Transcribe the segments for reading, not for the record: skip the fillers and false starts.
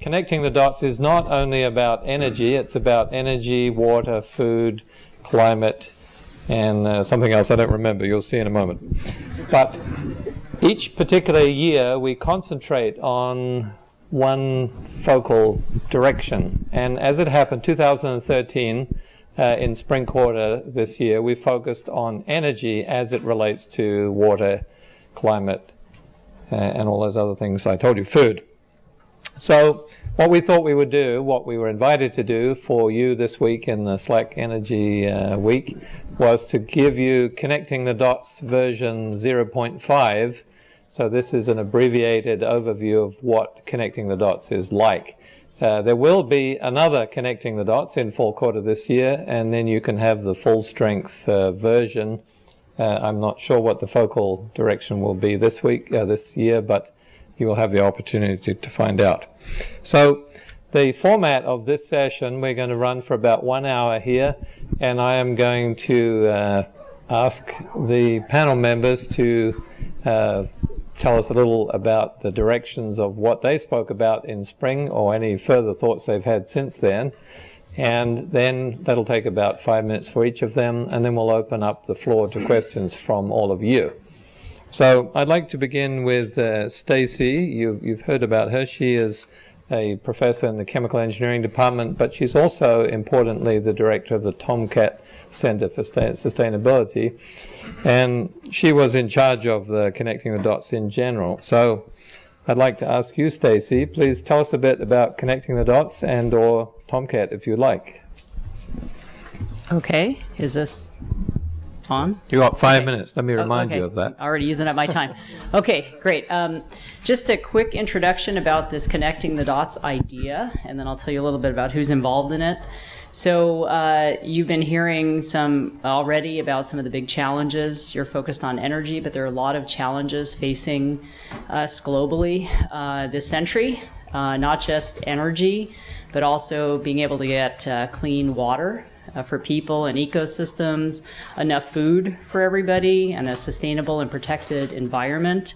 connecting the dots is not only about energy, it's about energy, water, food, climate, and something else I don't remember. You'll see in a moment. But each particular year we concentrate on one focal direction. And as it happened, 2013, in spring quarter this year, we focused on energy as it relates to water, climate, and all those other things I told you, food. So what we thought we would do, what we were invited to do for you this week in the Slack Energy Week, was to give you Connecting the Dots version 0.5. So this is an abbreviated overview of what Connecting the Dots is like. There will be another Connecting the Dots in fall quarter this year, and then you can have the full strength version. I'm not sure what the focal direction will be this year, but you will have the opportunity to find out. So the format of this session, we're going to run for about 1 hour here, and I am going to ask the panel members to tell us a little about the directions of what they spoke about in spring or any further thoughts they've had since then. And then that'll take about 5 minutes for each of them, and then we'll open up the floor to questions from all of you. So I'd like to begin with Stacey. You've heard about her. She is a professor in the Chemical Engineering Department, but she's also, importantly, the director of the Tomcat Center for Sustainability. And she was in charge of the Connecting the Dots in general. So I'd like to ask you, Stacey, please tell us a bit about Connecting the Dots and or Tomcat, if you like. Okay, is this on? You got 5 minutes. Let me remind you of that. Already using up my time. Okay, great. Just a quick introduction about this Connecting the Dots idea, and then I'll tell you a little bit about who's involved in it. So you've been hearing some already about some of the big challenges. You're focused on energy, but there are a lot of challenges facing us globally this century, not just energy, but also being able to get clean water for people and ecosystems, enough food for everybody, and a sustainable and protected environment.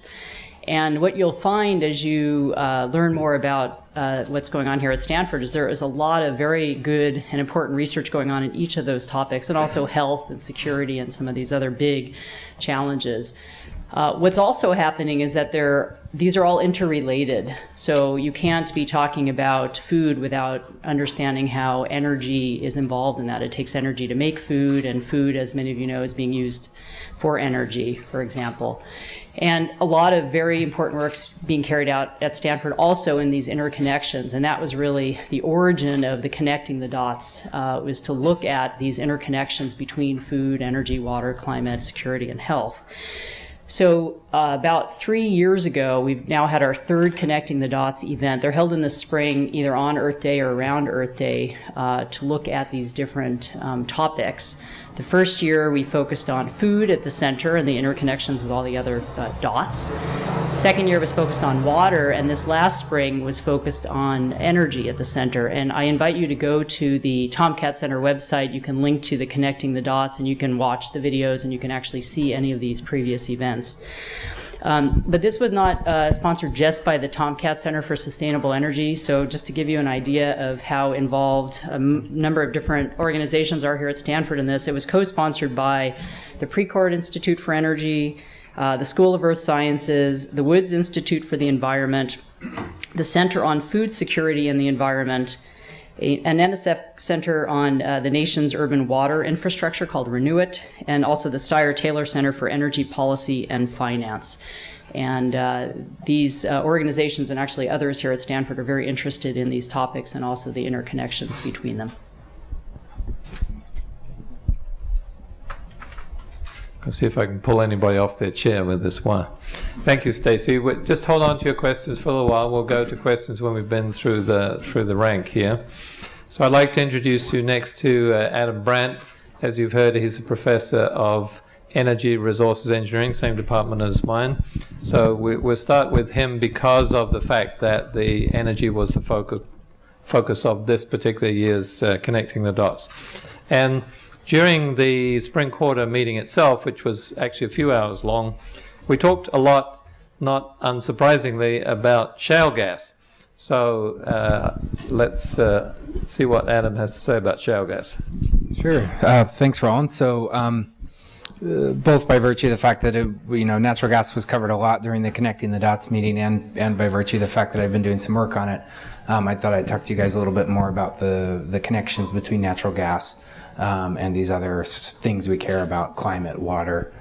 And what you'll find as you learn more about what's going on here at Stanford is there is a lot of very good and important research going on in each of those topics, and also health and security and some of these other big challenges. What's also happening is that these are all interrelated. So you can't be talking about food without understanding how energy is involved in that. It takes energy to make food, and food, as many of you know, is being used for energy, for example. And a lot of very important work's being carried out at Stanford also in these interconnections, and that was really the origin of the Connecting the Dots, was to look at these interconnections between food, energy, water, climate, security, and health. So about 3 years ago, we've now had our third Connecting the Dots event. They're held in the spring, either on Earth Day or around Earth Day, to look at these different topics. The first year, we focused on food at the center and the interconnections with all the other dots. Second year was focused on water, and this last spring was focused on energy at the center. And I invite you to go to the Tomcat Center website. You can link to the Connecting the Dots, and you can watch the videos, and you can actually see any of these previous events. But this was not sponsored just by the Tomcat Center for Sustainable Energy. So just to give you an idea of how involved a number of different organizations are here at Stanford in this, it was co-sponsored by the Precourt Institute for Energy, the School of Earth Sciences, the Woods Institute for the Environment, the Center on Food Security and the Environment, an NSF Center on the nation's urban water infrastructure called Renew It, and also the Steyer-Taylor Center for Energy Policy and Finance. And these organizations, and actually others here at Stanford, are very interested in these topics and also the interconnections between them. I'll see if I can pull anybody off their chair with this one. Thank you, Stacey. Just hold on to your questions for a little while. We'll go to questions when we've been through the rank here. So I'd like to introduce you next to Adam Brandt. As you've heard, he's a professor of Energy Resources Engineering, same department as mine. So we'll start with him because of the fact that the energy was the focus of this particular year's Connecting the Dots. And during the spring quarter meeting itself, which was actually a few hours long, we talked a lot, not unsurprisingly, about shale gas. So let's see what Adam has to say about shale gas. Sure. Thanks, Roland. So both by virtue of the fact that natural gas was covered a lot during the Connecting the Dots meeting, and by virtue of the fact that I've been doing some work on it, I thought I'd talk to you guys a little bit more about the connections between natural gas and these other things we care about: climate, water,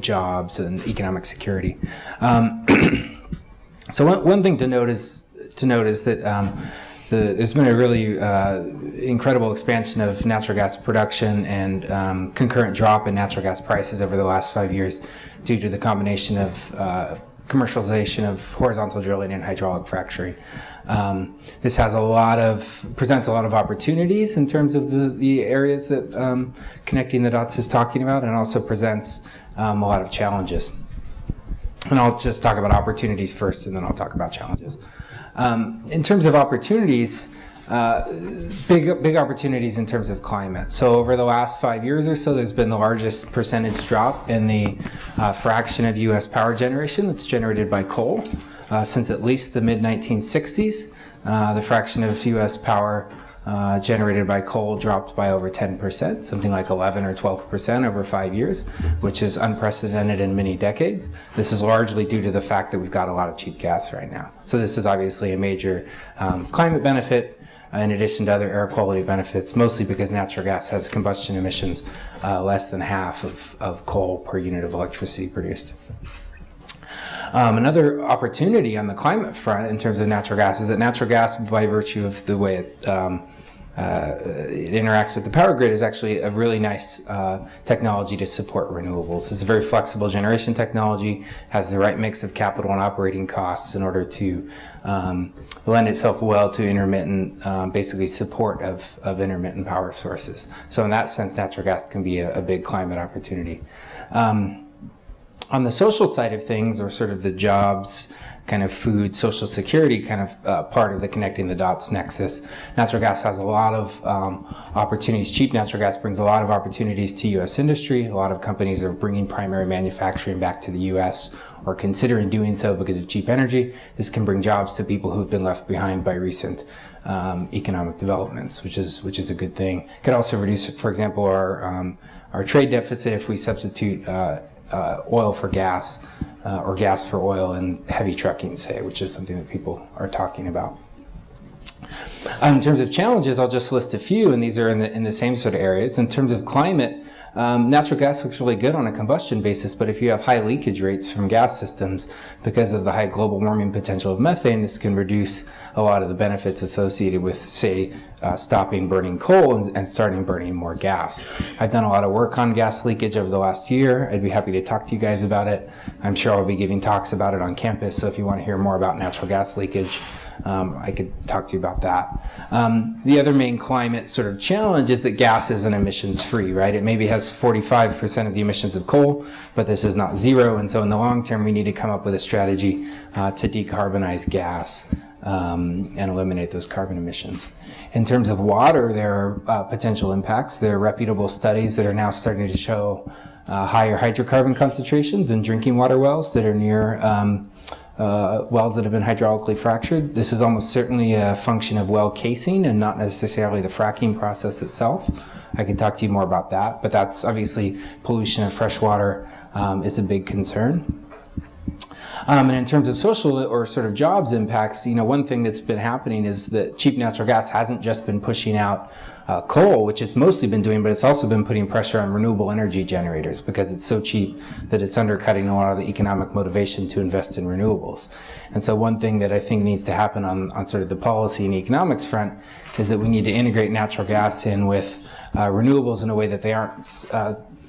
jobs, and economic security. So one thing to note is that there's been a really incredible expansion of natural gas production and concurrent drop in natural gas prices over the last 5 years due to the combination of commercialization of horizontal drilling and hydraulic fracturing. This has presents a lot of opportunities in terms of the areas that Connecting the Dots is talking about, and also presents a lot of challenges. And I'll just talk about opportunities first, and then I'll talk about challenges. In terms of opportunities, big opportunities in terms of climate. So over the last 5 years or so, there's been the largest percentage drop in the fraction of U.S. power generation that's generated by coal since at least the mid-1960s. The fraction of U.S. power generated by coal dropped by over 10%, something like 11 or 12% over 5 years, which is unprecedented in many decades. This is largely due to the fact that we've got a lot of cheap gas right now. So this is obviously a major climate benefit, in addition to other air quality benefits, mostly because natural gas has combustion emissions less than half of coal per unit of electricity produced. Another opportunity on the climate front in terms of natural gas is that natural gas, by virtue of the way it interacts with the power grid, is actually a really nice technology to support renewables. It's a very flexible generation technology, has the right mix of capital and operating costs in order to lend itself well to intermittent, basically support of intermittent power sources. So in that sense, natural gas can be a big climate opportunity. On the social side of things, or sort of the jobs, kind of food, social security kind of part of the Connecting the Dots nexus, natural gas has a lot of opportunities. Cheap natural gas brings a lot of opportunities to U.S. industry. A lot of companies are bringing primary manufacturing back to the U.S. or considering doing so because of cheap energy. This can bring jobs to people who've been left behind by recent economic developments, which is a good thing. It could also reduce, for example, our trade deficit if we substitute oil for gas or gas for oil in heavy trucking, say, which is something that people are talking about. In terms of challenges, I'll just list a few, and these are in the same sort of areas. In terms of climate, natural gas looks really good on a combustion basis, but if you have high leakage rates from gas systems because of the high global warming potential of methane, this can reduce a lot of the benefits associated with, say, stopping burning coal and starting burning more gas. I've done a lot of work on gas leakage over the last year. I'd be happy to talk to you guys about it. I'm sure I'll be giving talks about it on campus, so if you want to hear more about natural gas leakage, I could talk to you about that. The other main climate sort of challenge is that gas isn't emissions free, right? It maybe has 45% of the emissions of coal, but this is not zero, and so in the long term we need to come up with a strategy to decarbonize gas and eliminate those carbon emissions. In terms of water, there are potential impacts. There are reputable studies that are now starting to show higher hydrocarbon concentrations in drinking water wells that are near wells that have been hydraulically fractured. This is almost certainly a function of well casing and not necessarily the fracking process itself. I can talk to you more about that, but that's obviously pollution of fresh water is a big concern. And in terms of social or sort of jobs impacts, one thing that's been happening is that cheap natural gas hasn't just been pushing out coal, which it's mostly been doing, but it's also been putting pressure on renewable energy generators because it's so cheap that it's undercutting a lot of the economic motivation to invest in renewables. And so one thing that I think needs to happen on sort of the policy and economics front is that we need to integrate natural gas in with renewables in a way that they aren't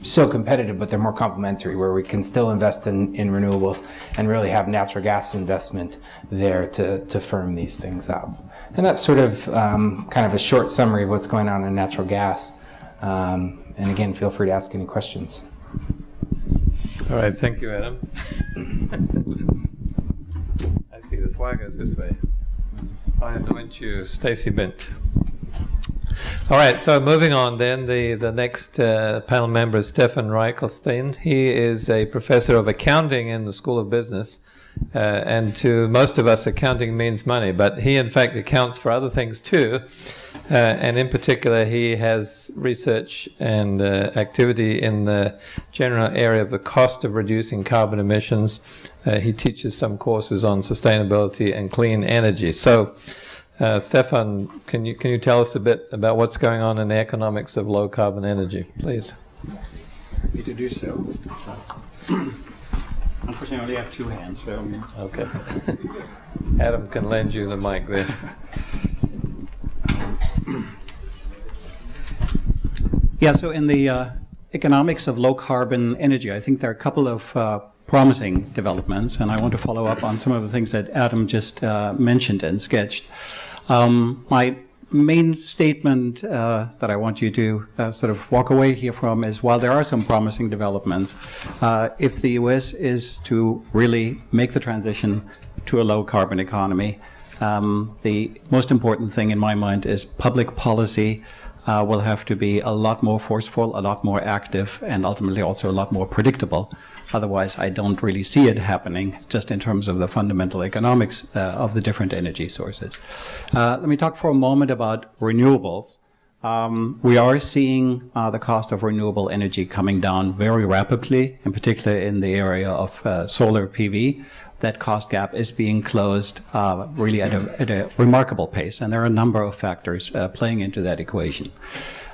so competitive, but they're more complementary, where we can still invest in renewables and really have natural gas investment there to firm these things up. And that's sort of kind of a short summary of what's going on in natural gas. And again, feel free to ask any questions. All right, thank you, Adam. I see the swagger's this way. I anoint you, Stacey Bent. All right, so moving on then, the next panel member is Stefan Reichelstein. He is a professor of accounting in the School of Business and to most of us, accounting means money, but he in fact accounts for other things too. And in particular, he has research and activity in the general area of the cost of reducing carbon emissions. He teaches some courses on sustainability and clean energy. So, Stefan, can you tell us a bit about what's going on in the economics of low carbon energy, please? Happy to do so. Unfortunately, I only have two hands, so. Okay. Adam can lend you the mic there. Yeah, so in the economics of low carbon energy, I think there are a couple of promising developments, and I want to follow up on some of the things that Adam just mentioned and sketched. My main statement that I want you to sort of walk away here from is, while there are some promising developments, if the US is to really make the transition to a low carbon economy, the most important thing in my mind is public policy will have to be a lot more forceful, a lot more active, and ultimately also a lot more predictable. Otherwise, I don't really see it happening just in terms of the fundamental economics of the different energy sources. Let me talk for a moment about renewables. We are seeing the cost of renewable energy coming down very rapidly, in particular in the area of solar PV. That cost gap is being closed really at a remarkable pace, and there are a number of factors playing into that equation.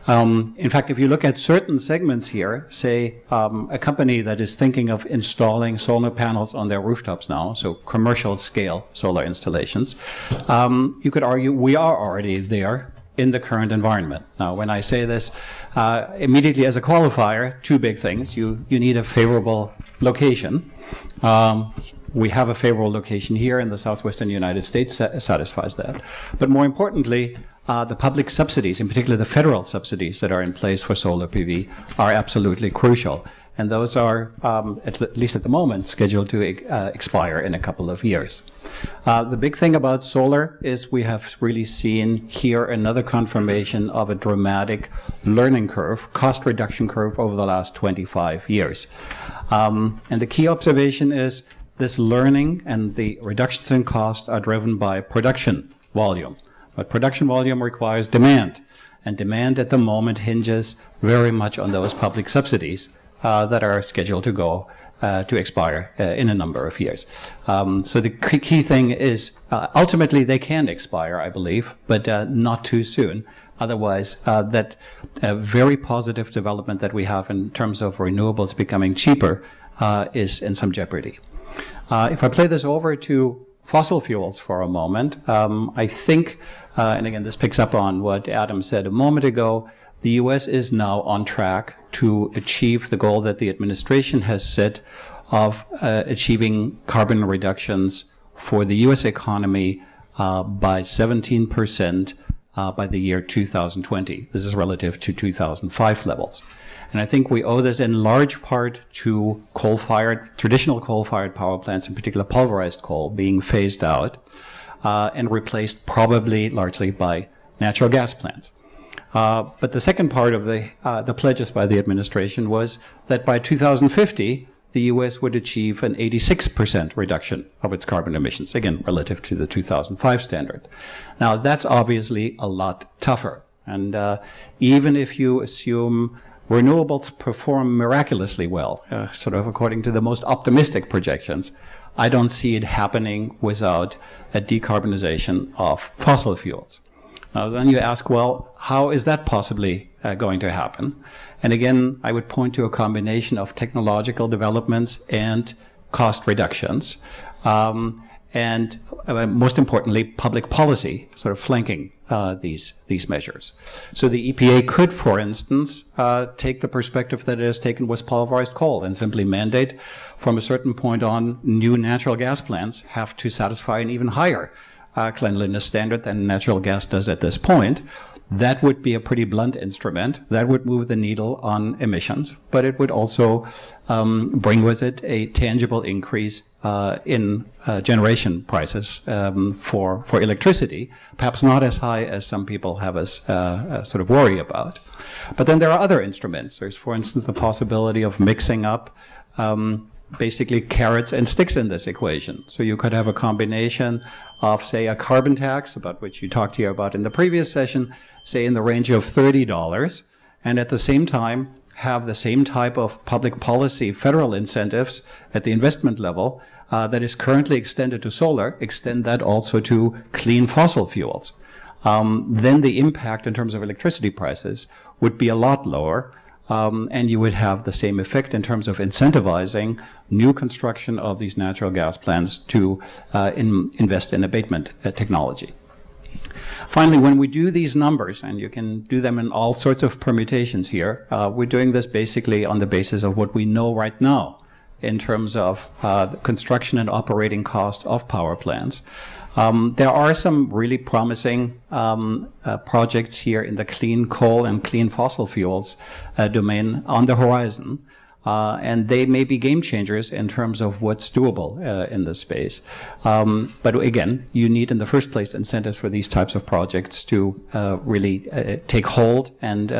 In fact, if you look at certain segments here, say a company that is thinking of installing solar panels on their rooftops now, so commercial scale solar installations, you could argue we are already there in the current environment. Now, when I say this, immediately as a qualifier, two big things. You need a favorable location. We have a favorable location here in the southwestern United States that satisfies that. But more importantly, the public subsidies, in particular the federal subsidies that are in place for solar PV, are absolutely crucial. And those are, at least at the moment, scheduled to expire in a couple of years. The big thing about solar is we have really seen here another confirmation of a dramatic learning curve, cost reduction curve over the last 25 years. And the key observation is this learning and the reductions in cost are driven by production volume. But production volume requires demand, and demand at the moment hinges very much on those public subsidies that are scheduled to go to expire in a number of years. So the key thing is ultimately they can expire, I believe, but not too soon. Otherwise, that very positive development that we have in terms of renewables becoming cheaper is in some jeopardy. If I play this over to fossil fuels for a moment, I think, and again, this picks up on what Adam said a moment ago, the US is now on track to achieve the goal that the administration has set of achieving carbon reductions for the US economy by 17% by the year 2020. This is relative to 2005 levels. And I think we owe this in large part to traditional coal-fired power plants, in particular pulverized coal, being phased out and replaced probably largely by natural gas plants. But the second part of the pledges by the administration was that by 2050, the US would achieve an 86% reduction of its carbon emissions, again, relative to the 2005 standard. Now, that's obviously a lot tougher. And even if you assume renewables perform miraculously well, sort of according to the most optimistic projections, I don't see it happening without a decarbonization of fossil fuels. Now, then you ask, well, how is that possibly going to happen? And again, I would point to a combination of technological developments and cost reductions. And most importantly, public policy sort of flanking these measures. So the EPA could, for instance, take the perspective that it has taken with pulverized coal and simply mandate from a certain point on new natural gas plants have to satisfy an even higher cleanliness standard than natural gas does at this point. That would be a pretty blunt instrument. That would move the needle on emissions, but it would also bring with it a tangible increase in generation prices for electricity, perhaps not as high as some people have us sort of worry about. But then there are other instruments. There's, for instance, the possibility of mixing up basically carrots and sticks in this equation. So you could have a combination of, say, a carbon tax, about which you talked here about in the previous session, say in the range of $30, and at the same time have the same type of public policy federal incentives at the investment level that is currently extended to solar, extend that also to clean fossil fuels. Then the impact in terms of electricity prices would be a lot lower, and you would have the same effect in terms of incentivizing new construction of these natural gas plants to invest in abatement technology. Finally, when we do these numbers, and you can do them in all sorts of permutations here, we're doing this basically on the basis of what we know right now in terms of the construction and operating cost of power plants. There are some really promising projects here in the clean coal and clean fossil fuels domain on the horizon. And they may be game changers in terms of what's doable in this space. But again, you need in the first place incentives for these types of projects to really take hold and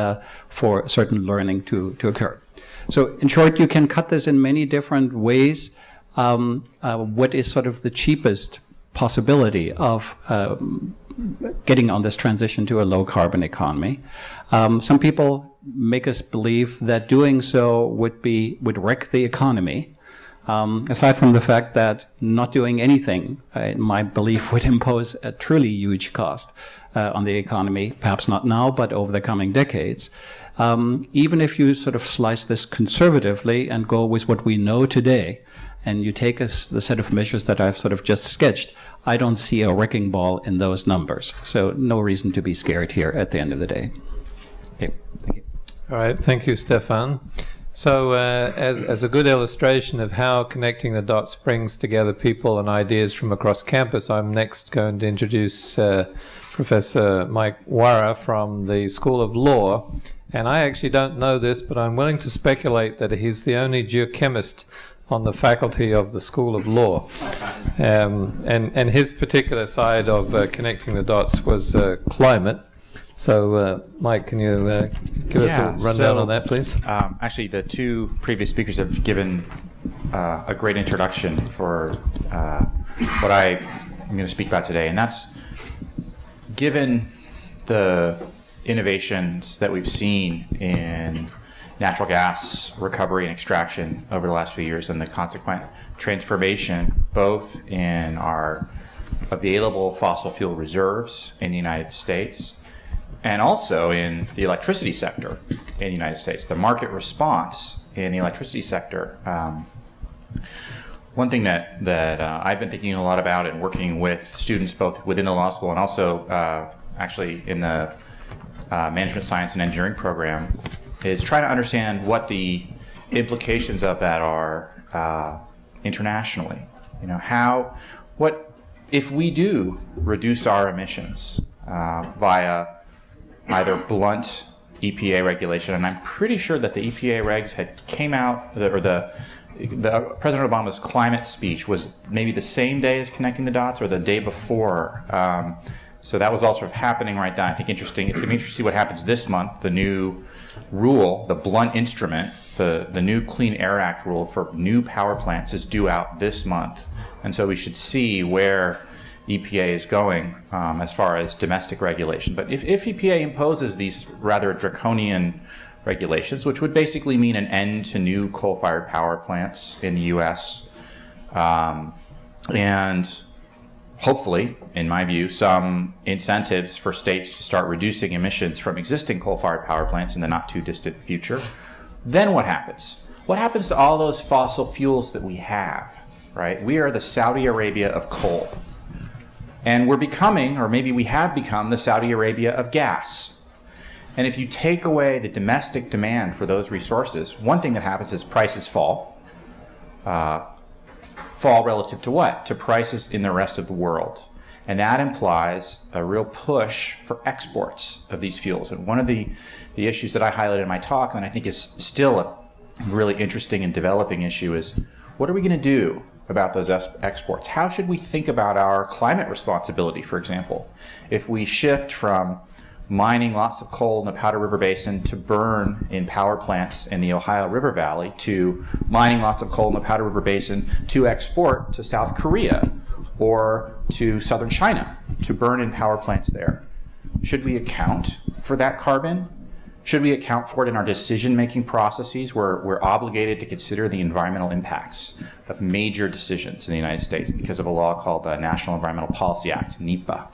for certain learning to occur. So in short, you can cut this in many different ways. What is sort of the cheapest possibility of getting on this transition to a low carbon economy? Some people make us believe that doing so would wreck the economy. Aside from the fact that not doing anything, in my belief, would impose a truly huge cost on the economy, perhaps not now, but over the coming decades. Even if you sort of slice this conservatively and go with what we know today, and you take the set of measures that I've sort of just sketched, I don't see a wrecking ball in those numbers. So no reason to be scared here at the end of the day. Okay, thank you. All right, thank you, Stefan. So as a good illustration of how connecting the dots brings together people and ideas from across campus, I'm next going to introduce Professor Mike Wara from the School of Law. And I actually don't know this, but I'm willing to speculate that he's the only geochemist on the faculty of the School of Law. And his particular side of connecting the dots was climate. So, Mike, can you give us a rundown on that, please? Actually, the two previous speakers have given a great introduction for what I'm going to speak about today, and that's given the innovations that we've seen in natural gas recovery and extraction over the last few years and the consequent transformation both in our available fossil fuel reserves in the United States and also in the electricity sector in the United States, the market response in the electricity sector. One thing that I've been thinking a lot about and working with students both within the law school and also actually in the management science and engineering program is trying to understand what the implications of that are internationally. You know, what if we do reduce our emissions via either blunt EPA regulation, and I'm pretty sure that the EPA regs came out, or the President Obama's climate speech was maybe the same day as connecting the dots or the day before. So that was all sort of happening right now. I think interesting. It's going to be interesting to see what happens this month. The new rule, the blunt instrument, the new Clean Air Act rule for new power plants is due out this month. And so we should see where EPA is going as far as domestic regulation. But if EPA imposes these rather draconian regulations, which would basically mean an end to new coal-fired power plants in the U.S., and hopefully, in my view, some incentives for states to start reducing emissions from existing coal-fired power plants in the not-too-distant future, then what happens? What happens to all those fossil fuels that we have, right? We are the Saudi Arabia of coal. And we're becoming, or maybe we have become, the Saudi Arabia of gas. And if you take away the domestic demand for those resources, one thing that happens is prices fall. Fall relative to what? To prices in the rest of the world. And that implies a real push for exports of these fuels. And one of the issues that I highlighted in my talk, and I think is still a really interesting and developing issue, is what are we going to do about those exports? How should we think about our climate responsibility, for example, if we shift from mining lots of coal in the Powder River Basin to burn in power plants in the Ohio River Valley, to mining lots of coal in the Powder River Basin to export to South Korea or to southern China to burn in power plants there. Should we account for that carbon? Should we account for it in our decision-making processes where we're obligated to consider the environmental impacts of major decisions in the United States because of a law called the National Environmental Policy Act, NEPA?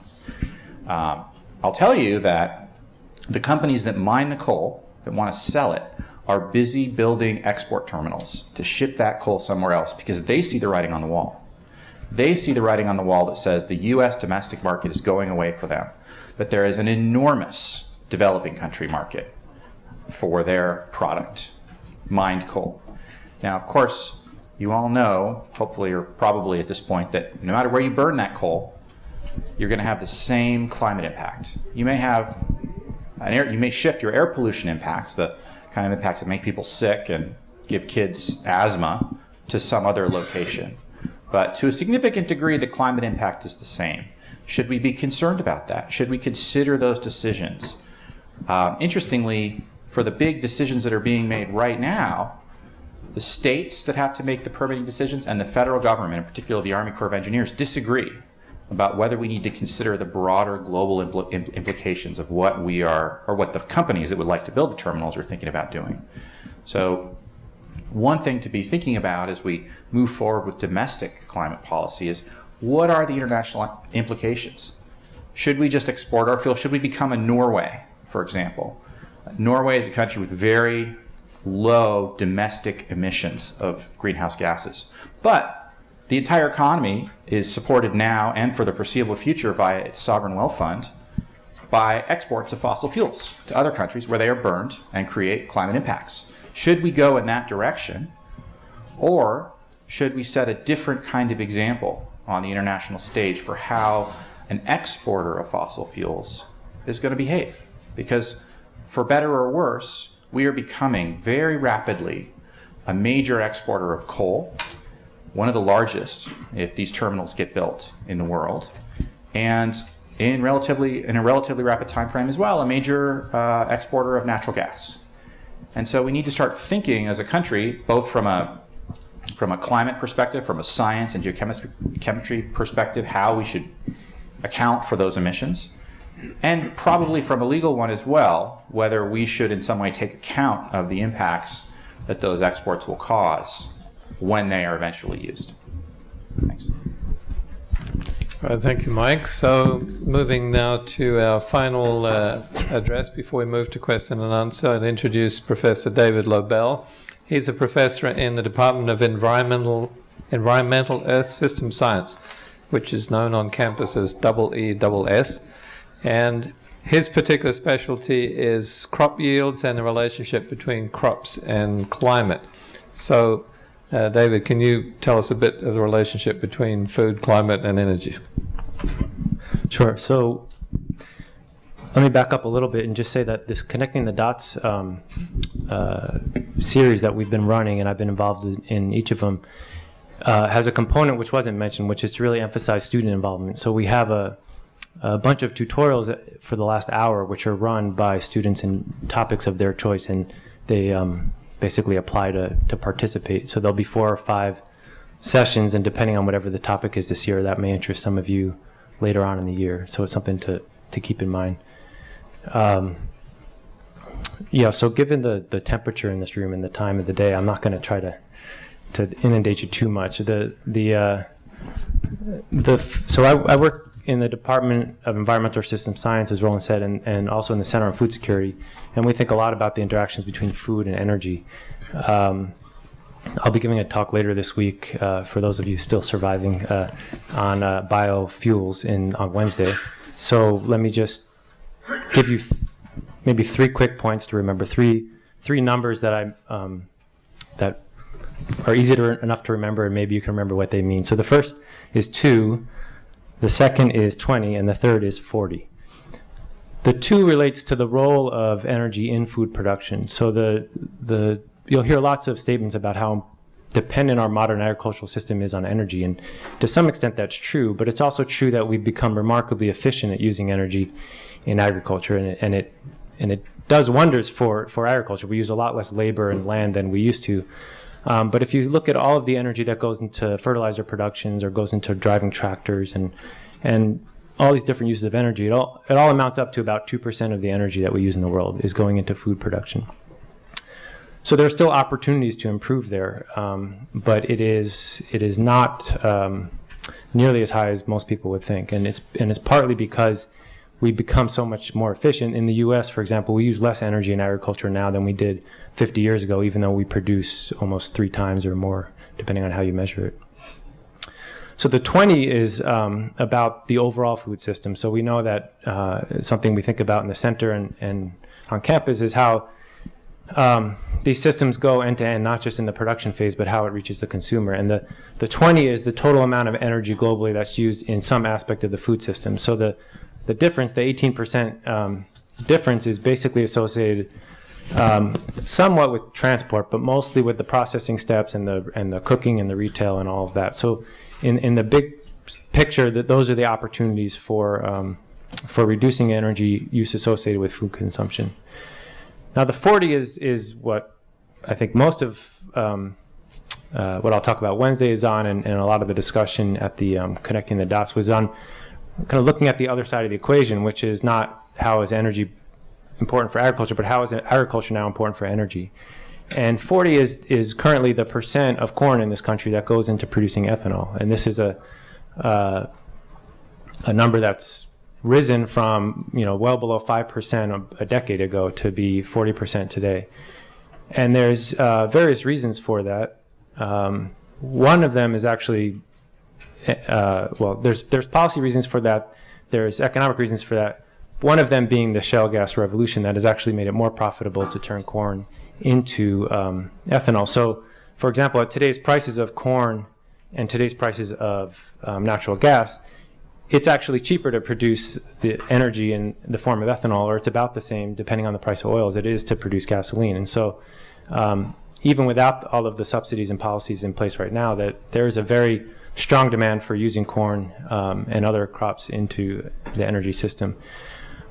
I'll tell you that the companies that mine the coal, that want to sell it, are busy building export terminals to ship that coal somewhere else because they see the writing on the wall. They see the writing on the wall that says the U.S. domestic market is going away for them, that there is an enormous developing country market for their product, mined coal. Now, of course, you all know, hopefully or probably at this point, that no matter where you burn that coal, you're going to have the same climate impact. You may have you may shift your air pollution impacts, the kind of impacts that make people sick and give kids asthma, to some other location. But to a significant degree, the climate impact is the same. Should we be concerned about that? Should we consider those decisions? Interestingly, for the big decisions that are being made right now, the states that have to make the permitting decisions and the federal government, in particular the Army Corps of Engineers, disagree about whether we need to consider the broader global implications of what we are, or what the companies that would like to build the terminals are thinking about doing. So one thing to be thinking about as we move forward with domestic climate policy is, what are the international implications? Should we just export our fuel? Should we become a Norway, for example? Norway is a country with very low domestic emissions of greenhouse gases. But the entire economy is supported now and for the foreseeable future via its sovereign wealth fund by exports of fossil fuels to other countries where they are burned and create climate impacts. Should we go in that direction, or should we set a different kind of example on the international stage for how an exporter of fossil fuels is going to behave? Because for better or worse, we are becoming very rapidly a major exporter of coal, one of the largest if these terminals get built in the world, and in a relatively rapid time frame as well, a major exporter of natural gas. And so we need to start thinking as a country, both from a climate perspective, from a science and geochemistry perspective, how we should account for those emissions, and probably from a legal one as well, whether we should in some way take account of the impacts that those exports will cause when they are eventually used. Thanks. All right, thank you, Mike. So moving now to our final address before we move to question and answer, I'll introduce Professor David Lobell. He's a professor in the Department of Environmental Earth System Science, which is known on campus as EESS. And his particular specialty is crop yields and the relationship between crops and climate. So, David, can you tell us a bit of the relationship between food, climate, and energy? Sure. So let me back up a little bit and just say that this Connecting the Dots series that we've been running, and I've been involved in each of them, has a component which wasn't mentioned, which is to really emphasize student involvement. So we have a bunch of tutorials for the last hour, which are run by students in topics of their choice, and they basically apply to participate. So there'll be 4 or 5 sessions, and depending on whatever the topic is this year, that may interest some of you later on in the year. So it's something to keep in mind. Yeah, so given the temperature in this room and the time of the day, I'm not going to try to inundate you too much. So I work in the Department of Environmental System Science, as Roland said, and also in the Center on Food Security. And we think a lot about the interactions between food and energy. I'll be giving a talk later this week, for those of you still surviving, on biofuels on Wednesday. So let me just give you maybe 3 quick points to remember, three numbers that that are easy enough to remember, and maybe you can remember what they mean. So the first is 2. The second is 20, and the third is 40. The 2 relates to the role of energy in food production. So you'll hear lots of statements about how dependent our modern agricultural system is on energy. And to some extent that's true, but it's also true that we've become remarkably efficient at using energy in agriculture, and it does wonders for agriculture. We use a lot less labor and land than we used to. But if you look at all of the energy that goes into fertilizer productions or goes into driving tractors and all these different uses of energy, it all amounts up to about 2% of the energy that we use in the world is going into food production. So there are still opportunities to improve there, but it is not nearly as high as most people would think, and it's partly because we've become so much more efficient. In the U.S., for example, we use less energy in agriculture now than we did 50 years ago, even though we produce almost 3 times or more, depending on how you measure it. So the 20 is about the overall food system. So we know that something we think about in the center and on campus is how these systems go end to end, not just in the production phase, but how it reaches the consumer. And the 20 is the total amount of energy globally that's used in some aspect of the food system. So the difference, the 18% difference, is basically associated somewhat with transport, but mostly with the processing steps and the cooking and the retail and all of that. So in the big picture, those are the opportunities for reducing energy use associated with food consumption. Now the 40 is what I think most of what I'll talk about Wednesday is on, and a lot of the discussion at the Connecting the Dots was on kind of looking at the other side of the equation, which is not how is energy important for agriculture, but how is agriculture now important for energy. And 40 is currently the percent of corn in this country that goes into producing ethanol. And this is a number that's risen from well below 5% a decade ago to be 40% today. And there's various reasons for that. One of them is actually there's policy reasons for that. There's economic reasons for that. One of them being the shale gas revolution that has actually made it more profitable to turn corn into ethanol. So, for example, at today's prices of corn and today's prices of natural gas, it's actually cheaper to produce the energy in the form of ethanol, or it's about the same, depending on the price of oil, as it is to produce gasoline. And so even without all of the subsidies and policies in place right now, that there is a very strong demand for using corn and other crops into the energy system.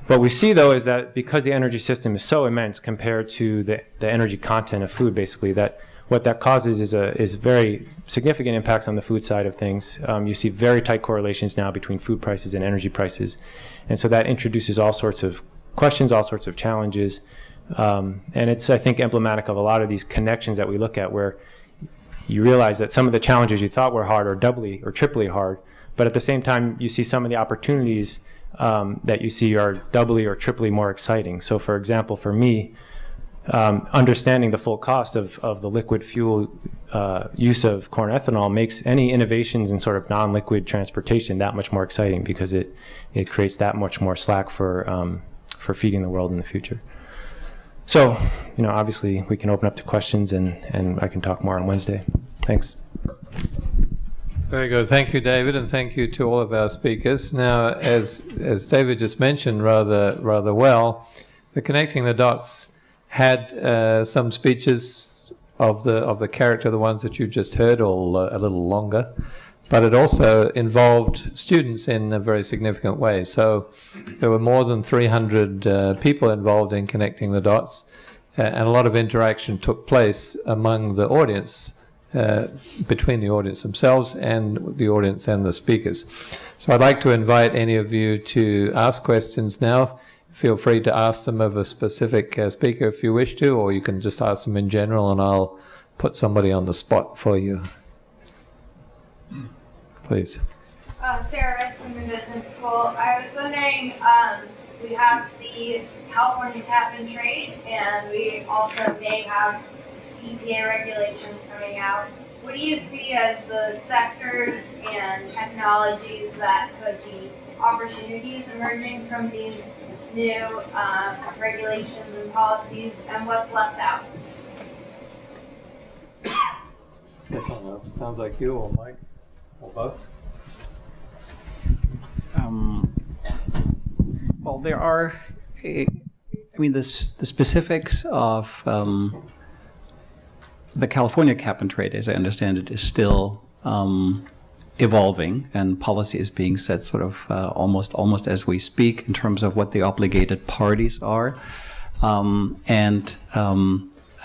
What we see, though, is that because the energy system is so immense compared to the energy content of food, basically, that what that causes is very significant impacts on the food side of things. You see very tight correlations now between food prices and energy prices. And so that introduces all sorts of questions, all sorts of challenges. And it's, I think, emblematic of a lot of these connections that we look at, where you realize that some of the challenges you thought were hard are doubly or triply hard, but at the same time, you see some of the opportunities that you see are doubly or triply more exciting. So, for example, for me, understanding the full cost of the liquid fuel use of corn ethanol makes any innovations in sort of non-liquid transportation that much more exciting, because it creates that much more slack for feeding the world in the future. So, obviously we can open up to questions, and I can talk more on Wednesday. Thanks. Very good. Thank you, David, and thank you to all of our speakers. Now, as David just mentioned rather well, the Connecting the Dots had some speeches of the character, the ones that you just heard, all a little longer, but it also involved students in a very significant way. So there were more than 300 people involved in Connecting the Dots, and a lot of interaction took place among the audience, between the audience themselves and the audience and the speakers. So I'd like to invite any of you to ask questions now. Feel free to ask them of a specific speaker if you wish to, or you can just ask them in general, and I'll put somebody on the spot for you. Please. Sarah from the business school. I was wondering, we have the California cap and trade, and we also may have EPA regulations coming out. What do you see as the sectors and technologies that could be opportunities emerging from these new regulations and policies, and what's left out? Stefan, sounds like you or Mike or both. Well, there are, the specifics of the California cap and trade, as I understand it, is still evolving, and policy is being set sort of almost as we speak in terms of what the obligated parties are, and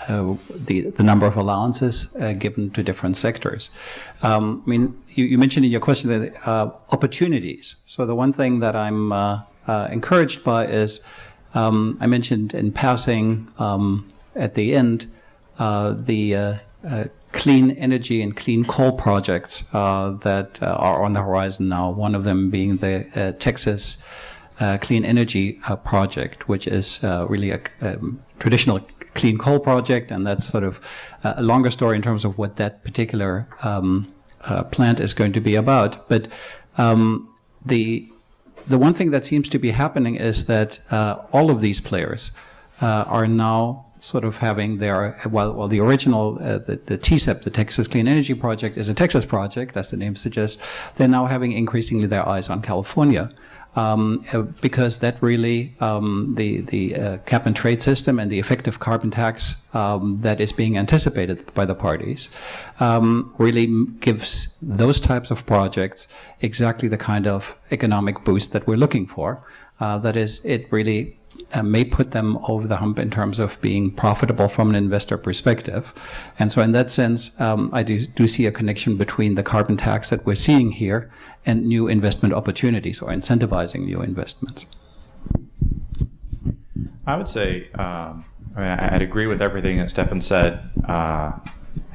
the number of allowances given to different sectors. I mean, you mentioned in your question that opportunities. So the one thing that I'm encouraged by is I mentioned in passing at the end the clean energy and clean coal projects that are on the horizon now, one of them being the Texas Clean Energy Project, which is really a traditional clean coal project, and that's sort of a longer story in terms of what that particular plant is going to be about. But the one thing that seems to be happening is that all of these players are now sort of having their, while the original, the TCEP, the Texas Clean Energy Project, is a Texas project, as the name suggests, they're now having increasingly their eyes on California. Because that really, the cap and trade system and the effective carbon tax that is being anticipated by the parties really gives those types of projects exactly the kind of economic boost that we're looking for. That is, it really may put them over the hump in terms of being profitable from an investor perspective. And so in that sense, I do see a connection between the carbon tax that we're seeing here and new investment opportunities, or incentivizing new investments. I would say, I'd agree with everything that Stefan said. I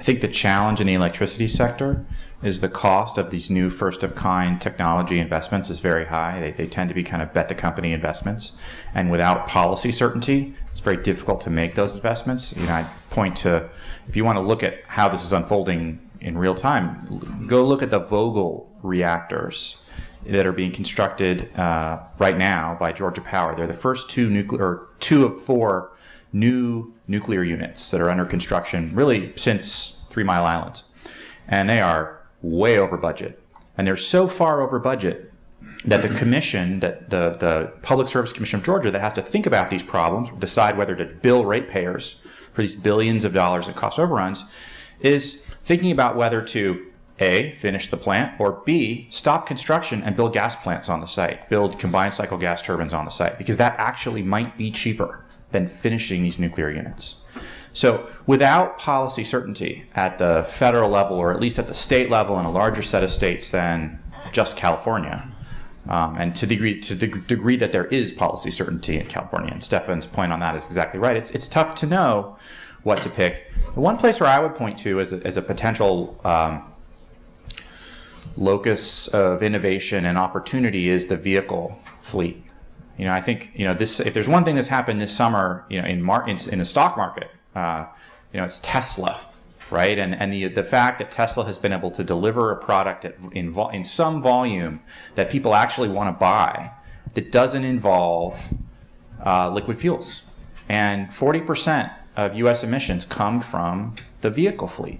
think the challenge in the electricity sector is the cost of these new first-of-kind technology investments is very high. They tend to be kind of bet-the-company investments. And without policy certainty, it's very difficult to make those investments. I'd point to, if you want to look at how this is unfolding in real time, go look at the Vogtle reactors that are being constructed right now by Georgia Power. They're the first two of four new nuclear units that are under construction really since 3 Mile Island. And they are way over budget. And they're so far over budget that the commission, that the Public Service Commission of Georgia, that has to think about these problems, decide whether to bill ratepayers for these billions of dollars in cost overruns, is thinking about whether to A, finish the plant, or B, stop construction and build gas plants on the site, build combined cycle gas turbines on the site, because that actually might be cheaper than finishing these nuclear units. So without policy certainty at the federal level, or at least at the state level and a larger set of states than just California, and to the degree that there is policy certainty in California, and Stefan's point on that is exactly right, it's tough to know what to pick. The one place where I would point to as a potential locus of innovation and opportunity is the vehicle fleet. I think this. If there's one thing that's happened this summer, in the stock market, it's Tesla, right? And the fact that Tesla has been able to deliver a product in some volume that people actually want to buy, that doesn't involve liquid fuels, and 40% of U.S. emissions come from the vehicle fleet.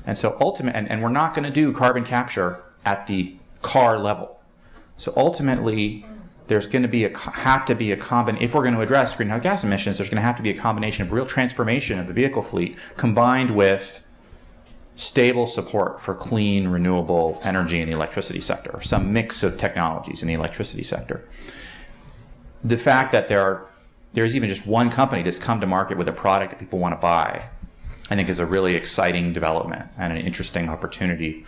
And so and we're not going to do carbon capture at the car level. So ultimately, there's going to have to be a combination. If we're going to address greenhouse gas emissions, there's going to have to be a combination of real transformation of the vehicle fleet combined with stable support for clean, renewable energy in the electricity sector, or some mix of technologies in the electricity sector. The fact that there's even just one company that's come to market with a product that people want to buy, I think is a really exciting development and an interesting opportunity,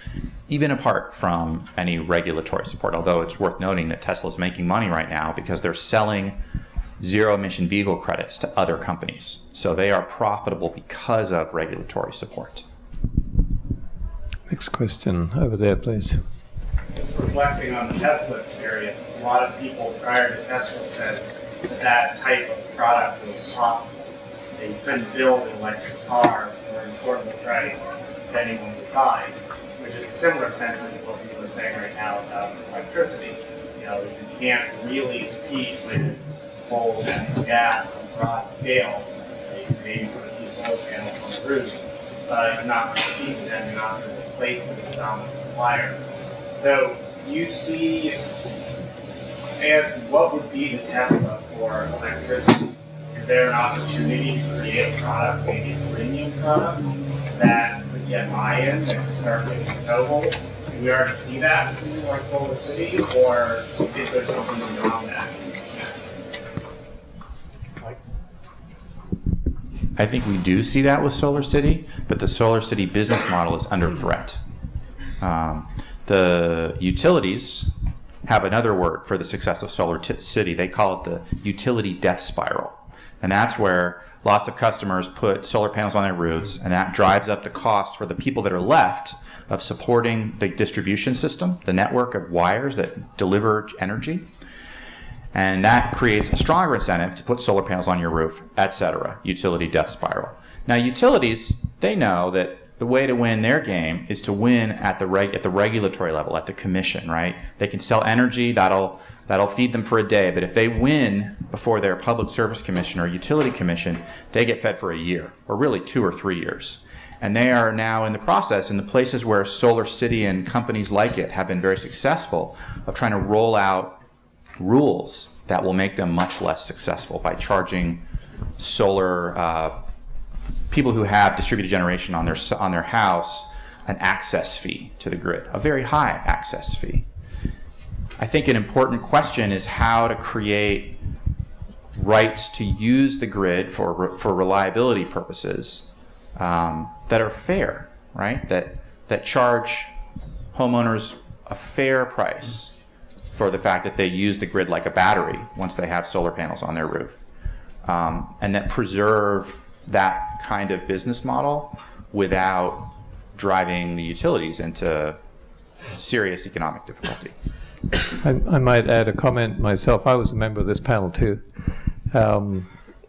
even apart from any regulatory support. Although it's worth noting that Tesla's making money right now because they're selling zero-emission vehicle credits to other companies. So they are profitable because of regulatory support. Next question over there, please. Just reflecting on the Tesla experience, a lot of people prior to Tesla said that type of product was possible. That you couldn't build an electric car for an affordable price that anyone would buy, which is a similar sentiment to what people are saying right now about electricity. You can't really compete with coal, natural gas on a broad scale. You can maybe put a few solar panels on the roof, but you're not going to compete with them, you're not going to replace them with a dominant supplier. So do you see as what would be the Tesla for electricity? is there an opportunity to create a product, maybe a premium product, that could get buy-in, that could start getting available? Do we already see that in something like Solar City, or is there something beyond that? I think we do see that with Solar City, but the Solar City business model is under threat. The utilities have another word for the success of Solar City. They call it the utility death spiral. And that's where lots of customers put solar panels on their roofs, and that drives up the cost for the people that are left of supporting the distribution system, the network of wires that deliver energy. And that creates a stronger incentive to put solar panels on your roof, etc. Utility death spiral. Now, utilities, they know that the way to win their game is to win at the regulatory level, at the commission, right? They can sell energy, that'll feed them for a day, but if they win before their public service commission or utility commission, they get fed for a year, or really 2 or 3 years. And they are now in the process, in the places where Solar City and companies like it have been very successful, of trying to roll out rules that will make them much less successful by charging solar people who have distributed generation on their house an access fee to the grid, a very high access fee. I think an important question is how to create rights to use the grid for reliability purposes that are fair, right? That charge homeowners a fair price for the fact that they use the grid like a battery once they have solar panels on their roof, and that preserve that kind of business model without driving the utilities into serious economic difficulty. I might add a comment myself. I was a member of this panel too. I don't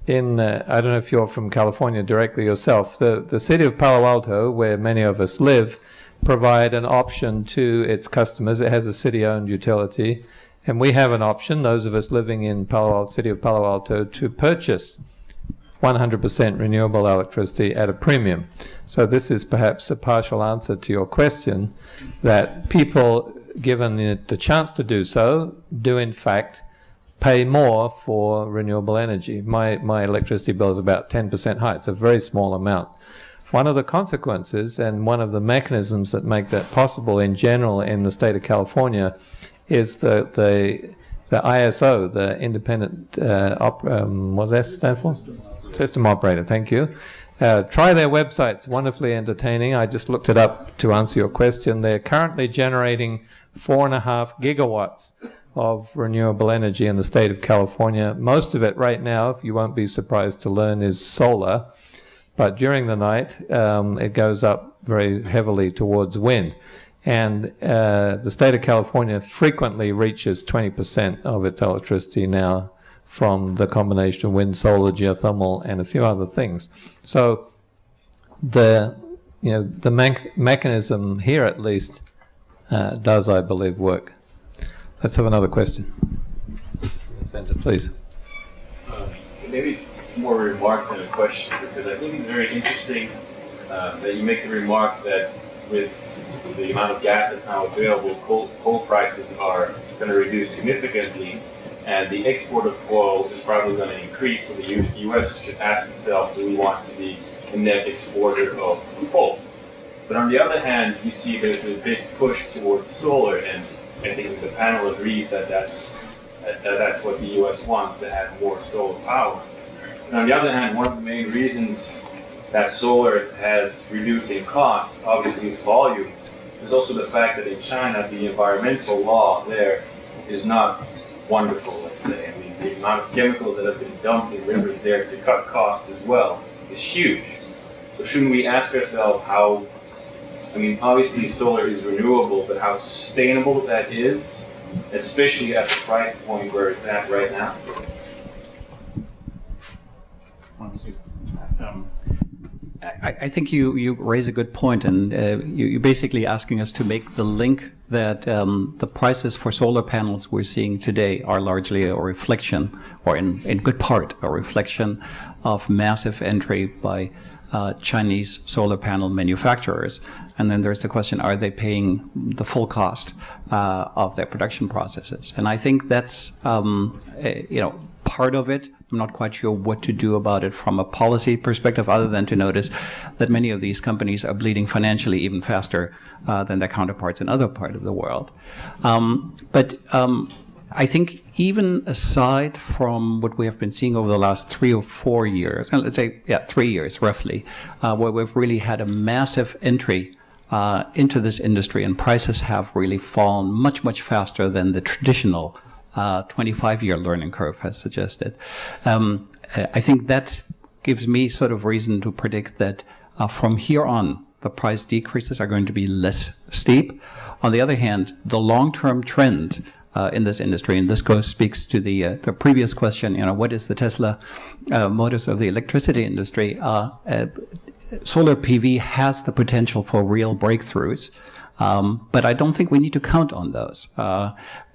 know if you're from California directly yourself, the city of Palo Alto, where many of us live, provide an option to its customers. It has a city-owned utility, and we have an option, those of us living in city of Palo Alto, to purchase 100% renewable electricity at a premium. So this is perhaps a partial answer to your question, that people, given the chance to do so, do in fact pay more for renewable energy. My electricity bill is about 10% high. It's a very small amount. One of the consequences and one of the mechanisms that make that possible in general in the state of California is the ISO, the Independent, what's that stand for? System Operator, thank you. Try their website, it's wonderfully entertaining. I just looked it up to answer your question. They're currently generating 4.5 gigawatts of renewable energy in the state of California. Most of it right now, you won't be surprised to learn, is solar. But during the night, it goes up very heavily towards wind. And the state of California frequently reaches 20% of its electricity now from the combination of wind, solar, geothermal, and a few other things. So the mechanism here at least does, I believe, work. Let's have another question. Center, please. Maybe it's more a remark than a question, because I think it's very interesting that you make the remark that with the amount of gas that's now available, coal prices are going to reduce significantly, and the export of coal is probably going to increase. So the U.S. should ask itself, do we want to be a net exporter of coal? But on the other hand, you see there's a big push towards solar, and I think the panel agrees that that's what the U.S. wants, to have more solar power. And on the other hand, one of the main reasons that solar has reduced in cost, obviously, is volume. There's also the fact that in China, the environmental law there is not wonderful, let's say. I mean, the amount of chemicals that have been dumped in rivers there to cut costs as well is huge. So shouldn't we ask ourselves how, I mean, obviously solar is renewable, but how sustainable that is, especially at the price point where it's at right now? I think you raise a good point, and you're basically asking us to make the link that the prices for solar panels we're seeing today are largely a reflection, or in good part, a reflection of massive entry by Chinese solar panel manufacturers. And then there's the question, are they paying the full cost of their production processes? And I think that's, part of it. I'm not quite sure what to do about it from a policy perspective, other than to notice that many of these companies are bleeding financially even faster than their counterparts in other parts of the world. But I think even aside from what we have been seeing over the last 3 or 4 years, let's say, 3 years roughly, where we've really had a massive entry into this industry, and prices have really fallen much, much faster than the traditional 25-year learning curve has suggested. I think that gives me sort of reason to predict that from here on, the price decreases are going to be less steep. On the other hand, the long-term trend in this industry, and this speaks to the previous question, what is the Tesla modus of the electricity industry? Solar PV has the potential for real breakthroughs. But I don't think we need to count on those.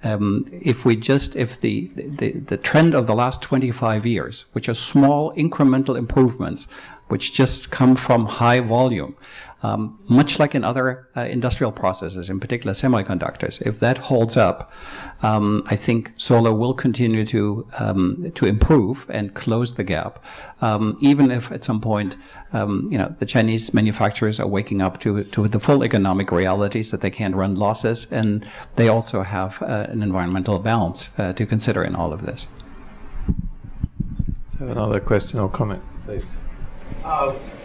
If the trend of the last 25 years, which are small incremental improvements, which just come from high volume, much like in other industrial processes, in particular semiconductors, if that holds up, I think solar will continue to improve and close the gap, even if at some point, the Chinese manufacturers are waking up to the full economic realities that they can't run losses, and they also have an environmental balance to consider in all of this. So another question or comment, please.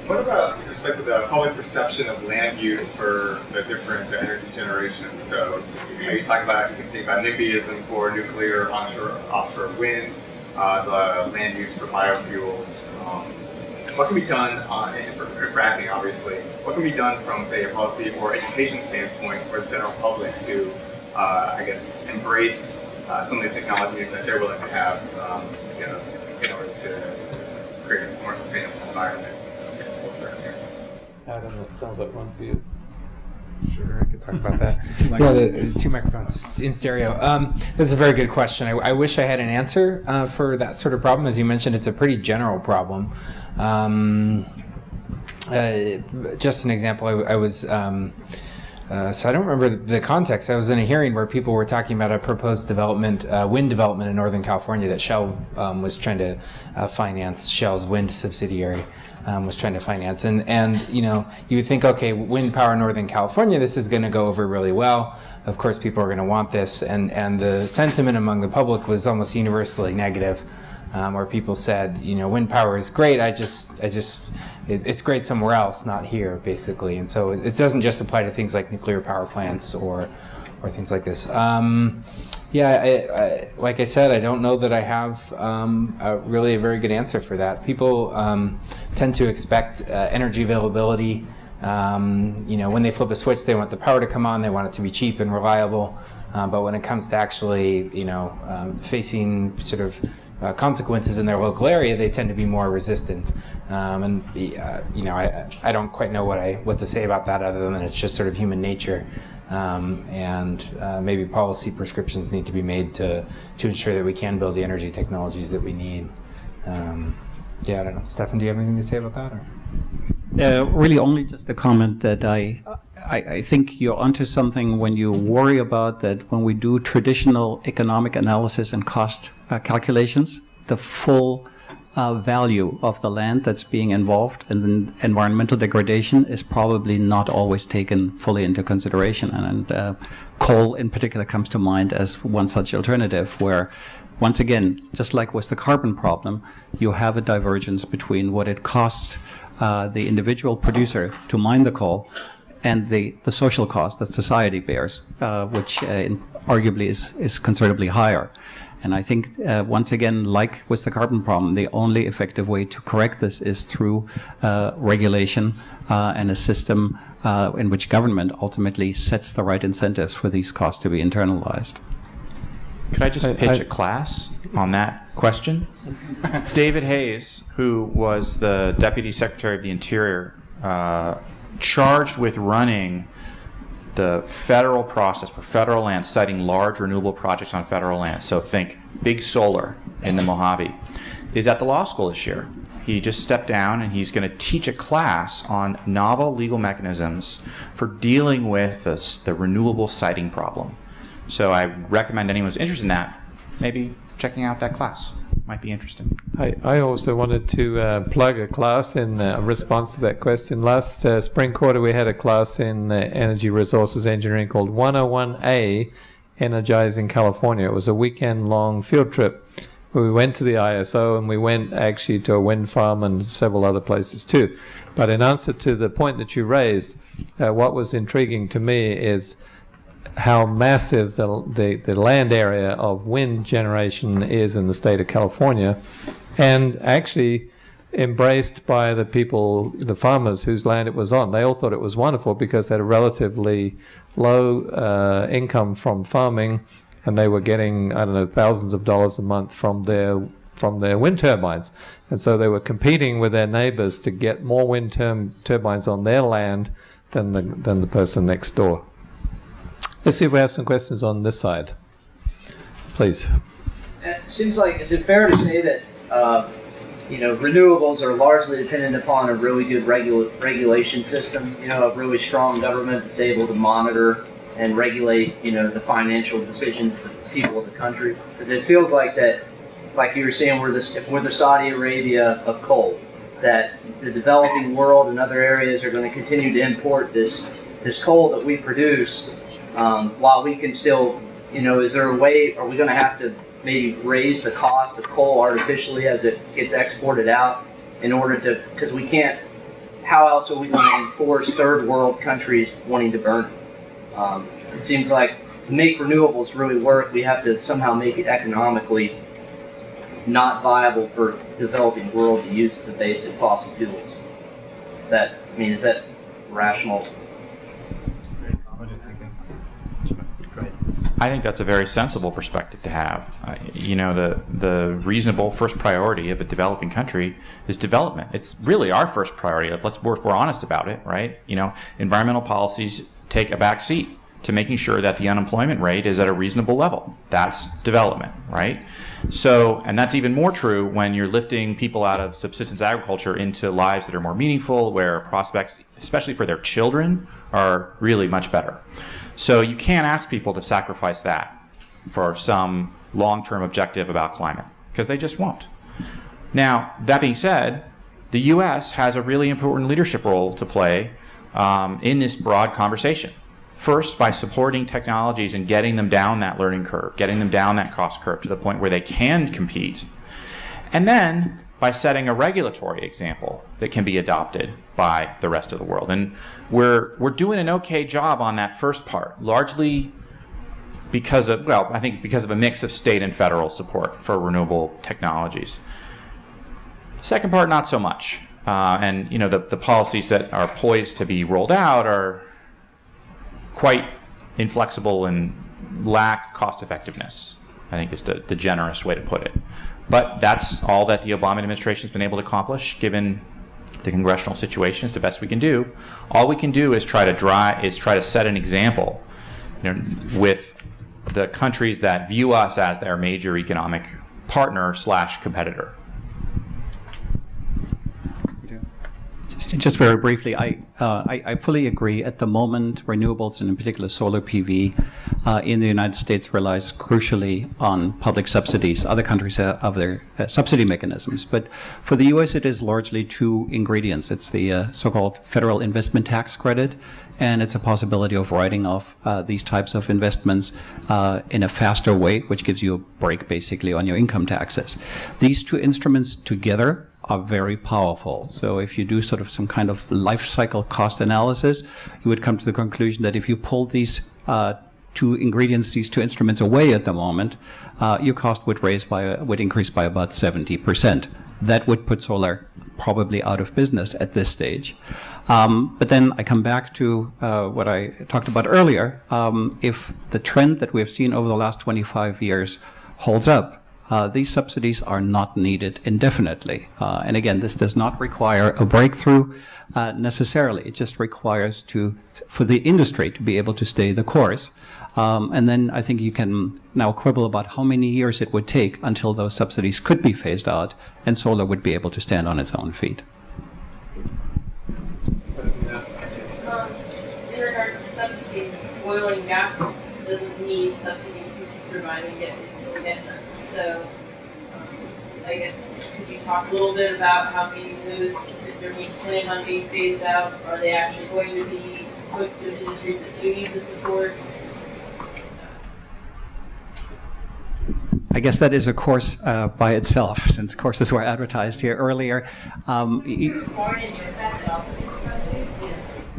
What about with respect to the public perception of land use for the different energy generations? So you talk about, you can think about NIMBYism for nuclear, offshore wind, the land use for biofuels. What can be done, for fracking obviously, what can be done from, say, a policy or education standpoint for the general public to, embrace some of these technologies that they're willing to have in order to create a more sustainable environment? Adam, that sounds like one for you. Sure, I could talk about that. The 2 microphones in stereo. This is a very good question. I wish I had an answer for that sort of problem. As you mentioned, it's a pretty general problem. Just an example, I was, so I don't remember the context. I was in a hearing where people were talking about a proposed development, wind development in Northern California that Shell was trying to finance. Shell's wind subsidiary was trying to finance. And you would think, okay, wind power in Northern California, this is going to go over really well. Of course, people are going to want this. And the sentiment among the public was almost universally negative, where people said, wind power is great. It's great somewhere else, not here, basically. And so it doesn't just apply to things like nuclear power plants or things like this. Like I said, I don't know that I have really a very good answer for that. People tend to expect energy availability. When they flip a switch, they want the power to come on. They want it to be cheap and reliable. But when it comes to actually, facing sort of consequences in their local area, they tend to be more resistant. I don't quite know what to say about that, other than it's just sort of human nature. Maybe policy prescriptions need to be made to ensure that we can build the energy technologies that we need. I don't know. Stefan, do you have anything to say about that? Really only just a comment that I think you're onto something when you worry about that when we do traditional economic analysis and cost calculations, the full value of the land that's being involved in the environmental degradation is probably not always taken fully into consideration. And coal in particular comes to mind as one such alternative, where once again, just like with the carbon problem, you have a divergence between what it costs the individual producer to mine the coal and the social cost that society bears, which arguably is considerably higher. And I think, once again, like with the carbon problem, the only effective way to correct this is through regulation and a system in which government ultimately sets the right incentives for these costs to be internalized. Could I just pitch a class on that question? David Hayes, who was the Deputy Secretary of the Interior, charged with running the federal process for federal land, citing large renewable projects on federal land. So think big solar in the Mojave. is at the law school this year. He just stepped down and he's going to teach a class on novel legal mechanisms for dealing with the renewable siting problem. So I recommend anyone who's interested in that, maybe checking out that class. Might be interesting. I also wanted to plug a class in response to that question. Last spring quarter we had a class in energy resources engineering called 101A, Energizing California. It was a weekend-long field trip where we went to the ISO and we went actually to a wind farm and several other places too. But in answer to the point that you raised, what was intriguing to me is how massive the land area of wind generation is in the state of California, and actually embraced by the people, the farmers whose land it was on. They all thought it was wonderful because they had a relatively low income from farming, and they were getting, I don't know, thousands of dollars a month from their wind turbines. And so they were competing with their neighbors to get more wind turbines on their land than the person next door. Let's see if we have some questions on this side. Please. It seems like, is it fair to say that renewables are largely dependent upon a really good regulation system, a really strong government that's able to monitor and regulate, the financial decisions of the people of the country? Because it feels like that, like you were saying, we're the Saudi Arabia of coal, that the developing world and other areas are going to continue to import this coal that we produce, while we can still, is there a way, are we going to have to maybe raise the cost of coal artificially as it gets exported out in order to, because we can't, how else are we going to enforce third world countries wanting to burn it? It seems like to make renewables really work, we have to somehow make it economically not viable for developing world to use the basic fossil fuels. Is that rational? I think that's a very sensible perspective to have. The reasonable first priority of a developing country is development. It's really our first priority. If we're honest about it, right? Environmental policies take a back seat to making sure that the unemployment rate is at a reasonable level. That's development, right? So, and that's even more true when you're lifting people out of subsistence agriculture into lives that are more meaningful, where prospects, especially for their children, are really much better. So you can't ask people to sacrifice that for some long-term objective about climate, because they just won't. Now, that being said, the U.S. has a really important leadership role to play in this broad conversation. First, by supporting technologies and getting them down that learning curve, getting them down that cost curve to the point where they can compete. And then by setting a regulatory example that can be adopted by the rest of the world. And we're doing an okay job on that first part, largely because of, I think because of a mix of state and federal support for renewable technologies. Second part, not so much. And the policies that are poised to be rolled out are quite inflexible and lack cost effectiveness, I think is the generous way to put it. But that's all that the Obama administration has been able to accomplish, given the congressional situation. It's the best we can do. All we can do is try to set an example, with the countries that view us as their major economic partner / competitor. Just very briefly, I fully agree. At the moment, renewables, and in particular solar PV, in the United States relies crucially on public subsidies. Other countries have other subsidy mechanisms. But for the U.S., it is largely two ingredients. It's the so-called federal investment tax credit, and it's a possibility of writing off these types of investments in a faster way, which gives you a break basically on your income taxes. These two instruments together are very powerful. So if you do sort of some kind of life cycle cost analysis, you would come to the conclusion that if you pull these two ingredients, these two instruments away at the moment, your cost would increase by about 70%. That would put solar probably out of business at this stage. But then I come back to what I talked about earlier. If the trend that we have seen over the last 25 years holds up, these subsidies are not needed indefinitely. And again, this does not require a breakthrough necessarily. It just requires for the industry to be able to stay the course. And then I think you can now quibble about how many years it would take until those subsidies could be phased out and solar would be able to stand on its own feet. In regards to subsidies, oil and gas doesn't need subsidies to survive and yet they still get them. So I guess could you talk a little bit about how many of those, if they're planning on being phased out, are they actually going to be put to industries that do need the support? I guess that is a course by itself, since courses were advertised here earlier. Corn in with that, it also needs a subsidy?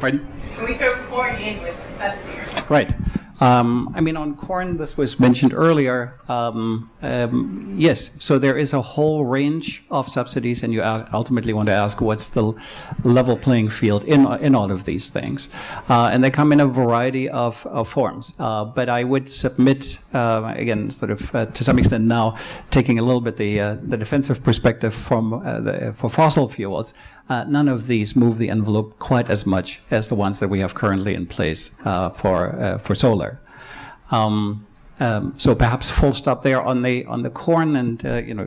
Pardon? Can we throw corn in with a subsidy? Right. I mean, on corn, this was mentioned earlier. Yes, so there is a whole range of subsidies, and you ultimately want to ask what's the level playing field in all of these things. And they come in a variety of forms. But I would submit, again, sort of to some extent now, taking a little bit the defensive perspective for fossil fuels, none of these move the envelope quite as much as the ones that we have currently in place for solar. So perhaps full stop there on the corn, and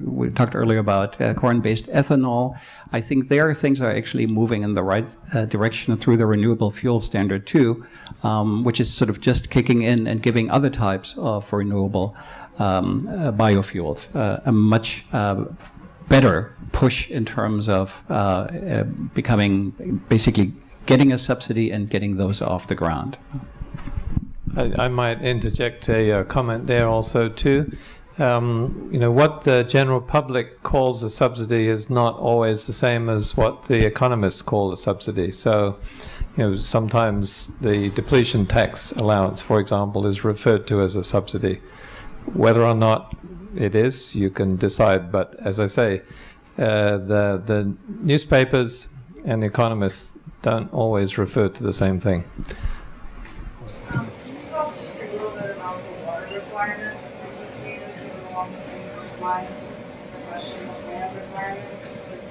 we talked earlier about corn-based ethanol. I think there things are actually moving in the right direction through the renewable fuel standard too, which is sort of just kicking in and giving other types of renewable biofuels a much better push in terms of basically getting a subsidy and getting those off the ground. I might interject a comment there also too. What the general public calls a subsidy is not always the same as what the economists call a subsidy. So, sometimes the depletion tax allowance, for example, is referred to as a subsidy. Whether or not it is, you can decide. But as I say, the newspapers and the economists don't always refer to the same thing. Can you talk just a little bit about the water requirement associated with along the same line? The question of land requirement with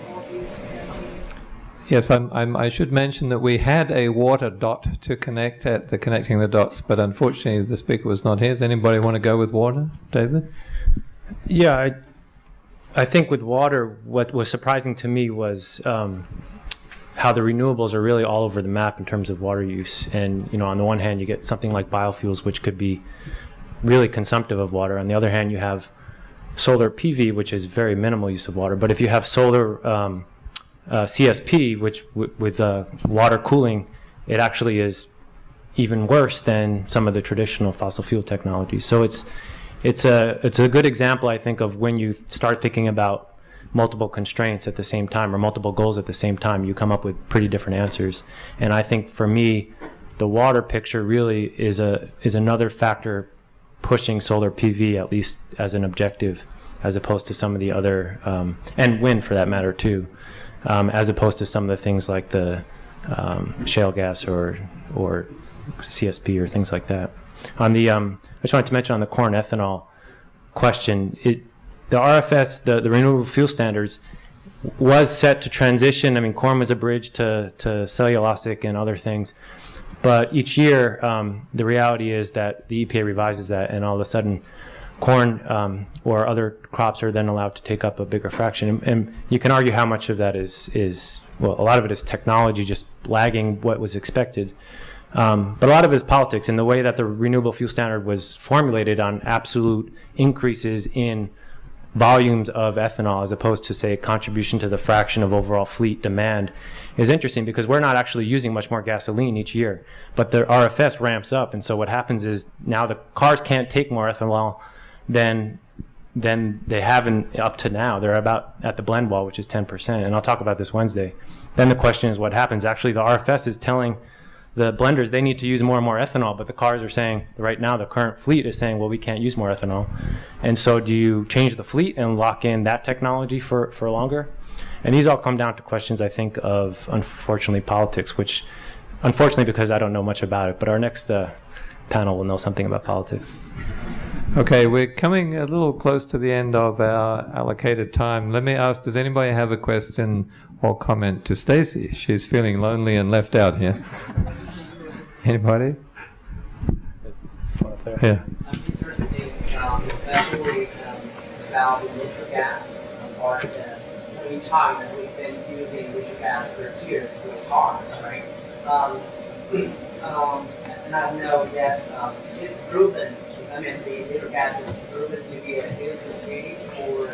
all these energy. Yes, I should mention that we had a water dot to connect at the connecting the dots, but unfortunately the speaker was not here. Does anybody want to go with water, David? Yeah, I think with water, what was surprising to me was how the renewables are really all over the map in terms of water use. And on the one hand, you get something like biofuels, which could be really consumptive of water. On the other hand, you have solar PV, which is very minimal use of water. But if you have solar CSP, which with water cooling, it actually is even worse than some of the traditional fossil fuel technologies. So it's a good example, I think, of when you start thinking about multiple constraints at the same time or multiple goals at the same time, you come up with pretty different answers. And I think for me, the water picture really is another factor pushing solar PV, at least as an objective, as opposed to some of the other, and wind for that matter too, as opposed to some of the things like the shale gas or CSP or things like that. On the, I just wanted to mention on the corn ethanol question, the RFS, the renewable fuel standards, was set to transition. I mean, corn was a bridge to cellulosic and other things. But each year, the reality is that the EPA revises that, and all of a sudden, corn or other crops are then allowed to take up a bigger fraction. And you can argue how much of that is well, a lot of it is technology just lagging what was expected. But a lot of it is politics, and the way that the renewable fuel standard was formulated on absolute increases in volumes of ethanol as opposed to, say, contribution to the fraction of overall fleet demand is interesting, because we're not actually using much more gasoline each year, but the RFS ramps up, and so what happens is now the cars can't take more ethanol than they haven't up to now. They're about at the blend wall, which is 10%, and I'll talk about this Wednesday. Then the question is what happens. Actually, the RFS is telling the blenders they need to use more and more ethanol, but the cars are saying, right now the current fleet is saying, well, we can't use more ethanol. And so do you change the fleet and lock in that technology for longer? And these all come down to questions, I think, of, unfortunately, politics, which, unfortunately, because I don't know much about it, but our next panel will know something about politics. Okay, we're coming a little close to the end of our allocated time. Let me ask, does anybody have a question or comment to Stacey? She's feeling lonely and left out here. Anybody? Yeah. I'm interested, especially about the natural gas part of the we talked that we've been using natural gas for years for cars, right? And I know that it's proven. I mean, the natural gas is proven to be a good substitute for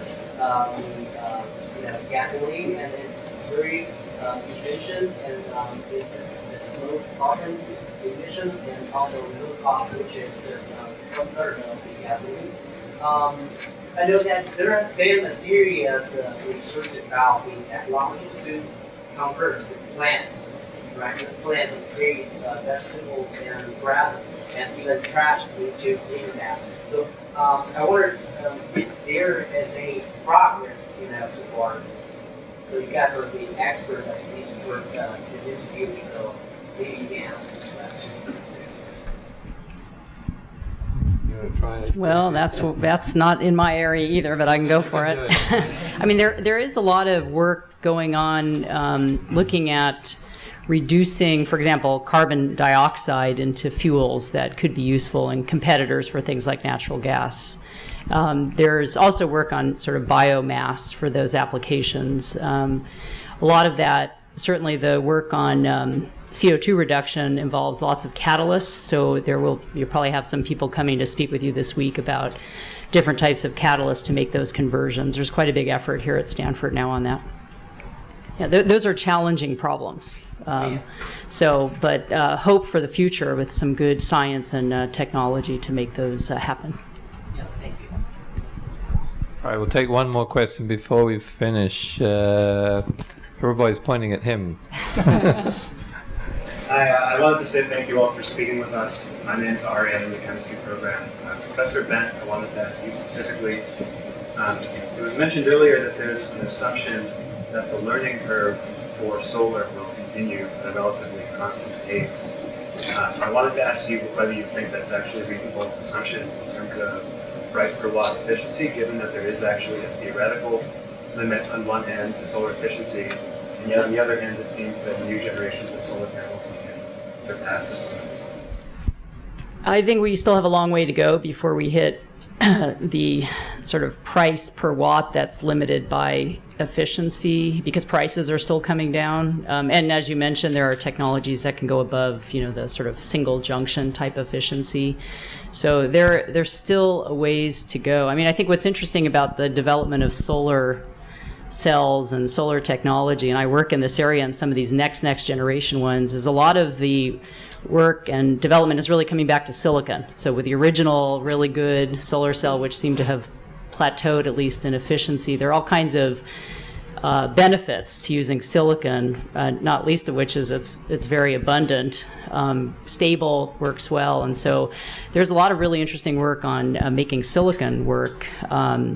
gasoline, and it's very efficient, and it's low carbon emissions, and also low cost, which is just 1/3 of the gasoline. I know that there has been a serious research about the technologies to convert the plants, right? The plants increase vegetables and grasses and even trash into natural gas. So I wonder if there is a progress, so far. So you guys are the experts at this work in this field, so maybe you can answer this question. Well, that's not in my area either, but I can go for it. I mean, there is a lot of work going on looking at reducing, for example, carbon dioxide into fuels that could be useful and competitors for things like natural gas. There's also work on sort of biomass for those applications. A lot of that, certainly the work on CO2 reduction involves lots of catalysts, so you'll probably have some people coming to speak with you this week about different types of catalysts to make those conversions. There's quite a big effort here at Stanford now on that. Yeah, those are challenging problems. But hope for the future with some good science and technology to make those happen. Yeah, thank you. All right, we'll take one more question before we finish. Everybody's pointing at him. I wanted to say thank you all for speaking with us. I'm into Ariane in the chemistry program. Professor Brandt, I wanted to ask you specifically. It was mentioned earlier that there's an assumption that the learning curve for solar will continue at a relatively constant pace. I wanted to ask you whether you think that's actually a reasonable assumption in terms of price per watt efficiency, given that there is actually a theoretical limit on one hand to solar efficiency, and yet on the other hand it seems that new generations of solar panels can surpass this limit. I think we still have a long way to go before we hit the sort of price per watt that's limited by efficiency, because prices are still coming down. And as you mentioned, there are technologies that can go above, the sort of single junction type efficiency. So there's still a ways to go. I mean, I think what's interesting about the development of solar cells and solar technology, and I work in this area and some of these next generation ones, is a lot of the work and development is really coming back to silicon. So with the original really good solar cell, which seemed to have plateaued at least in efficiency, there are all kinds of benefits to using silicon, not least of which is it's very abundant, stable, works well, and so there's a lot of really interesting work on making silicon work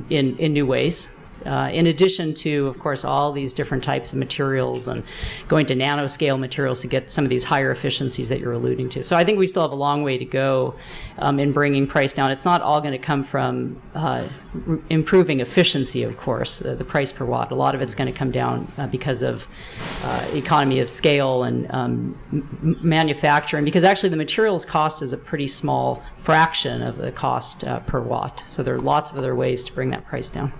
in new ways. In addition to, of course, all these different types of materials and going to nanoscale materials to get some of these higher efficiencies that you're alluding to. So I think we still have a long way to go in bringing price down. It's not all going to come from improving efficiency, of course, the price per watt. A lot of it's going to come down because of economy of scale and manufacturing, because actually the materials cost is a pretty small fraction of the cost per watt. So there are lots of other ways to bring that price down.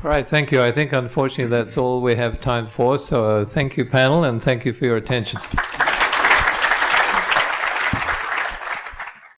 All right, thank you. I think, unfortunately, that's all we have time for. So thank you, panel, and thank you for your attention.